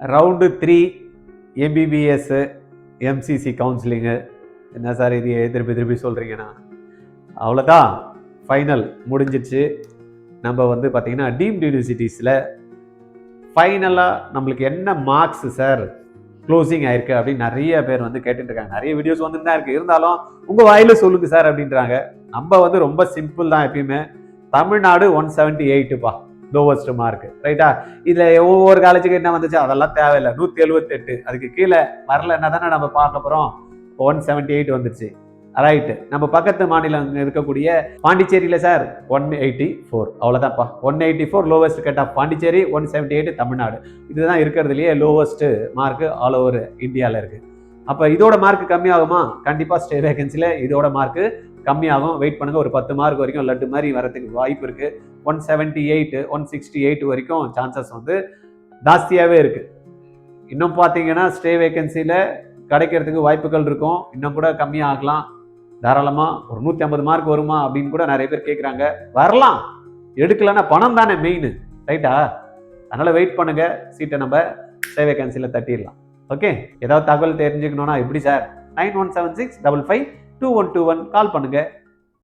Round 3 MBBS MCC counselling. என்ன sir இது திருப்பி சொல்கிறீங்கன்னா, அவ்வளோதான், ஃபைனல் முடிஞ்சிடுச்சு. நம்ம வந்து பார்த்தீங்கன்னா டீம்டு யூனிவர்சிட்டிஸில் ஃபைனலாக நம்மளுக்கு என்ன மார்க்ஸ் சார் க்ளோசிங் ஆயிருக்கு அப்படின்னு நிறைய பேர் வந்து கேட்டுட்டு இருக்காங்க. நிறைய வீடியோஸ் வந்து தான் இருக்குது, இருந்தாலும் உங்கள் வாயில் சொல்லுங்க சார் அப்படின்றாங்க. நம்ம வந்து ரொம்ப சிம்பிள் தான். எப்பயுமே தமிழ்நாடு 178பா லோவஸ்ட் மார்க், ரைட்டா? இதில் ஒவ்வொரு காலேஜுக்கு என்ன வந்துச்சு அதெல்லாம் தேவையில்லை. 178 அதுக்கு கீழே வரல என்ன தானே நம்ம பார்க்க போகிறோம். 178 வந்துருச்சு, ரைட்டு. நம்ம பக்கத்து மாநிலம் இருக்கக்கூடிய பாண்டிச்சேரியில் sir 184, அவ்வளோதான்ப்பா. 184 lowest cut off Pondicherry, 178 Tamil Nadu. இதுதான் இருக்கிறதுலையே லோவஸ்ட் மார்க் ஆல் ஓவர் இந்தியாவில் இருக்குது. அப்போ இதோட மார்க் கம்மியாகுமா? கண்டிப்பாக ஸ்டே வேகன்சியில் இதோட மார்க்கு கம்மியாகும். வெயிட் பண்ணுங்கள், ஒரு 10 மார்க் வரைக்கும் லட்டு மாதிரி வரதுக்கு வாய்ப்பு இருக்குது. 178 168 வரைக்கும் சான்சஸ் வந்து ஜாஸ்தியாகவே இருக்குது. இன்னும் பார்த்தீங்கன்னா ஸ்டே வேகன்சியில் கிடைக்கிறதுக்கு வாய்ப்புகள் இருக்கும், இன்னும் கூட கம்மியாகலாம். தாராளமாக ஒரு 150 மார்க் வருமா அப்படின்னு கூட நிறைய பேர் கேட்குறாங்க. வரலாம், எடுக்கலன்னா பணம் தானே மெயின், ரைட்டா? அதனால் வெயிட் பண்ணுங்கள், சீட்டை நம்ம ஸ்டே வேகன்சியில் தட்டிடலாம். ஓகே, ஏதாவது தகவல் தெரிஞ்சுக்கணுன்னா எப்படி சார்? 9176552121 கால் பண்ணுங்கள்.